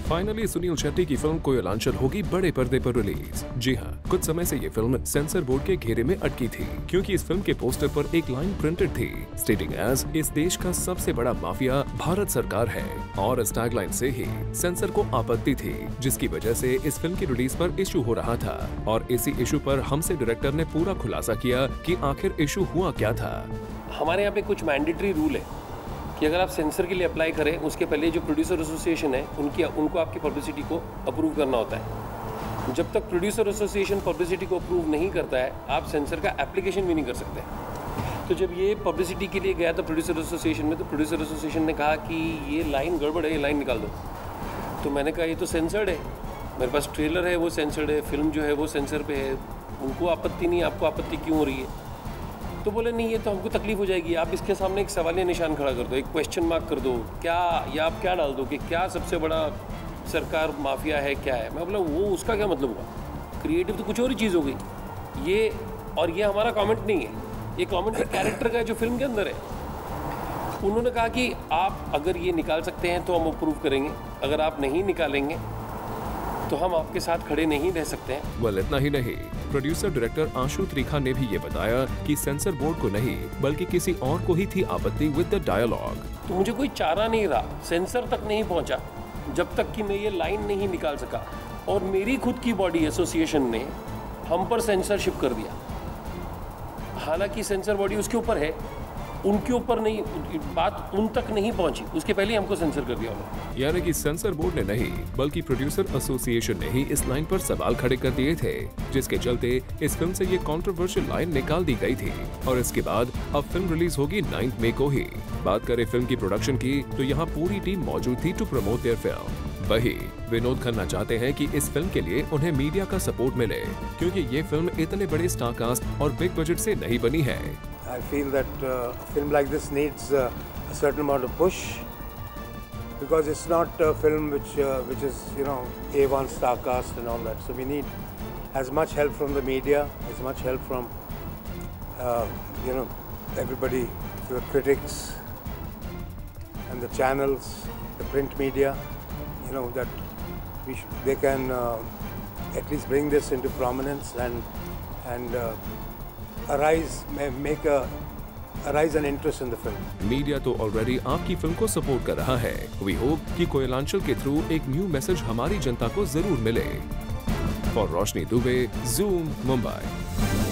Finally Sunil Shetty की film Koylanchal होगी बड़े पर्दे पर रिलीज। जी हाँ, कुछ समय से ये फिल्म सेंसर बोर्ड के घेरे में अटकी थी, क्योंकि इस फिल्म के पोस्टर पर एक लाइन प्रिंटेड थी स्टेटिंग एज इस देश का सबसे बड़ा माफिया भारत सरकार है, और इस टैगलाइन से ही सेंसर को आपत्ति थी, जिसकी वजह से इस फिल्म की रिलीज पर इशू हो रहा था। और इसी इशू पर हमसे डायरेक्टर ने पूरा खुलासा किया कि आखिर इशू हुआ क्या था। हमारे यहाँ पे कुछ मैंडेटरी रूल है कि अगर आप सेंसर के लिए अप्लाई करें, उसके पहले जो प्रोड्यूसर एसोसिएशन है उनको आपकी पब्लिसिटी को अप्रूव करना होता है। जब तक प्रोड्यूसर एसोसिएशन पब्लिसिटी को अप्रूव नहीं करता है, आप सेंसर का एप्लीकेशन भी नहीं कर सकते। तो जब ये पब्लिसिटी के लिए गया था प्रोड्यूसर एसोसिएशन में, तो प्रोड्यूसर एसोसिएशन ने कहा कि ये लाइन गड़बड़ है, ये लाइन निकाल दो। तो मैंने कहा ये तो सेंसर्ड है, मेरे पास ट्रेलर है वो सेंसर्ड है, फिल्म जो है वो सेंसर पे है, उनको आपत्ति नहीं, आपको आपत्ति क्यों हो रही है? तो बोले नहीं, ये तो हमको तकलीफ हो जाएगी, आप इसके सामने एक सवालिया निशान खड़ा कर दो, एक क्वेश्चन मार्क कर दो, क्या या आप क्या डाल दो कि क्या सबसे बड़ा सरकार माफिया है, क्या है? मैं बोला वो उसका क्या मतलब हुआ? क्रिएटिव तो कुछ और ही चीज़ हो गई ये, और ये हमारा कमेंट नहीं है, ये कमेंट कैरेक्टर का है जो फिल्म के अंदर है। उन्होंने कहा कि आप अगर ये निकाल सकते हैं तो हम अप्रूव करेंगे, अगर आप नहीं निकालेंगे तो हम आपके साथ खड़े नहीं रह सकते हैं। वेल, इतना ही नहीं, प्रोड्यूसर डायरेक्टर आशु त्रिखा ने भी ये बताया कि सेंसर बोर्ड को नहीं बल्कि किसी और को ही थी आपत्ति विद द डायलॉग। तो मुझे कोई चारा नहीं रहा, सेंसर तक नहीं पहुंचा जब तक कि मैं ये लाइन नहीं निकाल सका, और मेरी खुद की बॉडी एसोसिएशन ने हम पर सेंसरशिप कर दिया। हालांकि सेंसर बॉडी उसके ऊपर है, उनके ऊपर नहीं, बात उन तक नहीं पहुंची, उसके पहले हमको सेंसर कर दिया उन्होंने। यानी कि सेंसर बोर्ड ने नहीं बल्कि प्रोड्यूसर एसोसिएशन ने ही इस लाइन पर सवाल खड़े कर दिए थे, जिसके चलते इस फिल्म से ये कंट्रोवर्शियल लाइन निकाल दी गई थी। और इसके बाद अब फिल्म रिलीज होगी 9 मई को ही। बात करें फिल्म की प्रोडक्शन की, तो यहाँ पूरी टीम मौजूद थी टू प्रमोट देयर फिल्म। वही विनोद खन्ना चाहते हैं कि इस फिल्म के लिए उन्हें मीडिया का सपोर्ट मिले, क्योंकि ये फिल्म इतने बड़े स्टार कास्ट और बिग बजट से नहीं बनी है। I feel that a film like this needs a certain amount of push, because it's not a film which is, you know, A1 star cast and all that. So we need as much help from the media, as much help from you know, everybody, the critics and the channels, the print media, you know, that they can at least bring this into prominence and arise an interest in the film. Media तो already आपकी film को support कर रहा है। We hope कि कोयलांचल के through एक new message हमारी जनता को जरूर मिले। For Roshni Dubey, zoom, Mumbai.